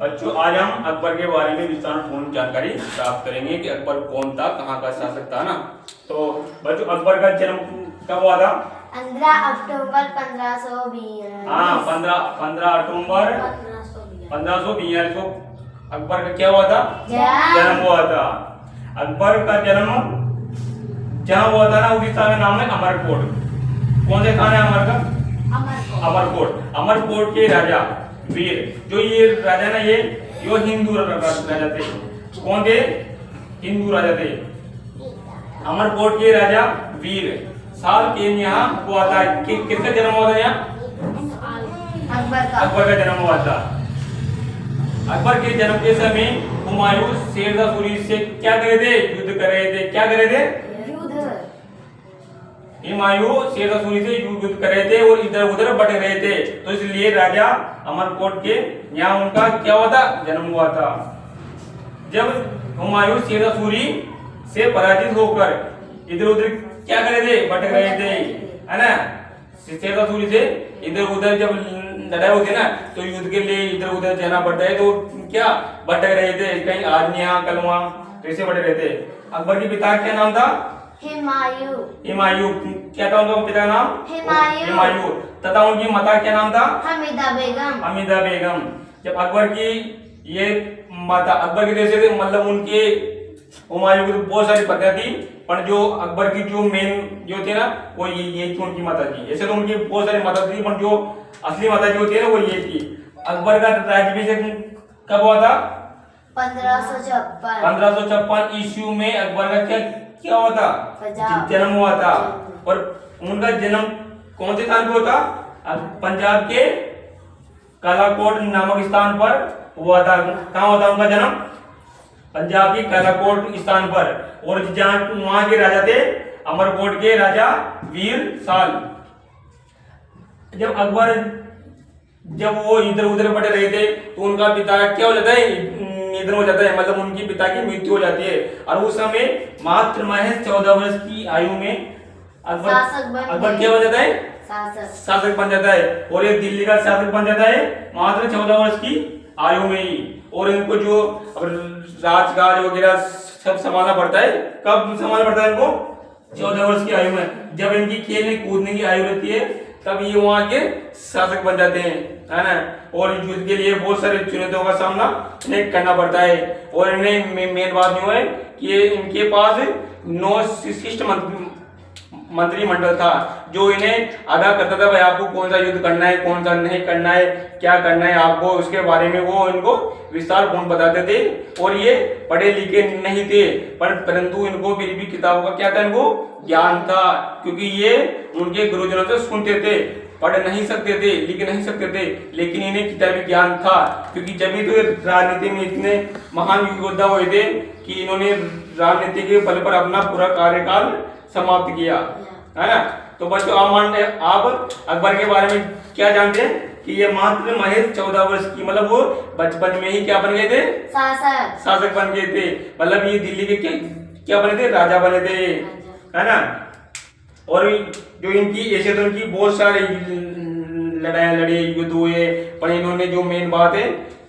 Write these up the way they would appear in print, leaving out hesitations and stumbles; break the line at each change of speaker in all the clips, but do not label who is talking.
बच्चों आज हम अकबर के बारे में विस्तारपूर्ण जानकारी प्राप्त करेंगे कि अकबर कौन था, कहाँ का शासक था ना। तो बच्चों अकबर का जन्म कब हुआ था?
15 अक्टूबर 1542।
हाँ 15 अक्टूबर 1542 को अकबर का क्या हुआ था? जन्म हुआ था। अकबर का जन्म जहाँ हुआ था ना उड़ीसा का नाम है अमरकोट। कौन से थाना है अमर का? अमरकोट। अमरकोट के राजा वीर, जो ये राजा ना ये हिंदू राजा थे। कौन थे? हिंदू राजा थे। अमरकोट के राजा वीर साल के यहाँ हुआ था। किसका जन्म हुआ था यहाँ? अकबर का जन्म हुआ था। अकबर के जन्म के समय हुमायूं शेरशाह सूरी से क्या करे थे? युद्ध कर रहे थे। क्या करे थे? हुमायूं शेरशाह सूरी से युद्ध कर रहे थे और इधर उधर बट रहे थे, तो इसलिए राजा अमरकोट के यहाँ उनका क्या हुआ था? जन्म हुआ था। जब हुमायूं शेरशाह सूरी से पराजित होकर इधर उधर क्या करे थे? भटक रहे थे, है ना। शेरशाह सूरी से इधर उधर जब लड़ाई होती ना तो युद्ध के लिए इधर उधर जाना पड़ता है, तो क्या भटक रहे थे, कहीं आज यहाँ कल वहाँ, तो ऐसे भटक रहे थे। अकबर के पिता क्या नाम था? हुमायूं। क्या था उनका पिता का नाम? हुमायूं। तथा उनकी माता क्या नाम था? हमीदा बेगम। जब अकबर की ये माता अकबर के जैसे थे, मतलब उनके हुमायूं की बहुत सारी पत्नियां थी, पर जो अकबर की जो मेन जो थी ना वो ये थी उनकी माता जी। ऐसे तो उनकी बहुत सारी माता थी, पर जो असली माता जी होती है ना वो ये थी। अकबर का राज्याभिषेक कब हुआ था? 1556 ईस्वी में अकबर का क्या हुआ था? जन्म हुआ था। और उनका जन्म कौन से स्थान पे हुआ था? पंजाब के कालाकोट नामक स्थान पर हुआ था। कहाँ हुआ था उनका जन्म? पंजाब की कालाकोट स्थान पर। और जहाँ वहां के राजा थे अमरकोट के राजा वीर साल। जब वो इधर उधर बटे रहे थे तो उनका पिता क्या हो जाता है? निधन हो जाता है, मतलब उनकी पिता की मृत्यु हो जाती है। और उस समय मात्र महज 14 वर्ष की आयु में अकबर क्या हो जाता है? शासक बन जाता है। और ये दिल्ली का शासक बन जाता है मात्र 14 वर्ष की आयु में ही। और इनको जो राजकाज वगैरह सब संभालना पड़ता है। कब संभालना पड़ता है इनको? 14 वर्ष की आयु में। जब इनकी खेलने कूदने की आयु रहती है तब ये वहां के शासक बन जाते हैं, है ना। और युद्ध के लिए बहुत सारी चुनौतियों का सामना इन्हें करना पड़ता है। और इन्हें मेन बात यूं है कि इनके पास 9 शिष्ट मंत्रिमंडल था, जो इन्हें आगाह करता था भाई आपको कौन सा युद्ध करना है, कौन सा नहीं करना है, क्या करना है आपको, उसके बारे में वो इनको विस्तारपूर्ण बताते थे। और ये पढ़े लिखे नहीं थे, परंतु इनको फिर भी किताबों का क्या था? इनको ज्ञान था, क्योंकि ये उनके गुरुजनों से सुनते थे। पढ़ नहीं सकते थे, लिख नहीं सकते थे, लेकिन इन्हें किताबी ज्ञान था, क्योंकि जब भी तो राजनीति में इतने महान योद्धा हुए थे कि इन्होंने राजनीति के बल पर अपना पूरा कार्यकाल समाप्त किया, है ना। तो बच्चों आप अकबर के बारे में क्या जानते हैं कि ये मात्र महज 14 वर्ष की, मतलब वो बचपन में ही क्या बन गए थे? शासक बन गए थे। मतलब ये दिल्ली के क्या बने थे? राजा बने थे, है ना। और जो इनकी ऐसे तो इनकी बहुत सारे लड़ाई लड़े, युद्ध हुए, पर इन्होंने जो मेन बात है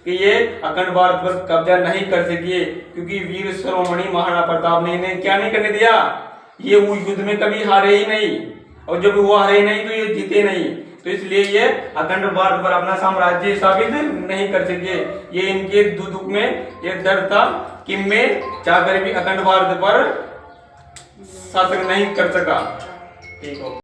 कि ये अखंड भारत पर कब्जा नहीं कर सके, क्योंकि वीर शिरोमणि महाराणा प्रताप ने इन्हें क्या नहीं करने दिया? ये वो युद्ध में कभी हारे ही नहीं, और जब वो हारे नहीं तो ये जीते नहीं, तो इसलिए ये अखंड भारत पर अपना साम्राज्य स्थापित नहीं कर सके। ये इनके दुख में ये दर्द था कि मैं चाहकर भी अखंड भारत पर शासन नहीं कर सका। ठीक हो।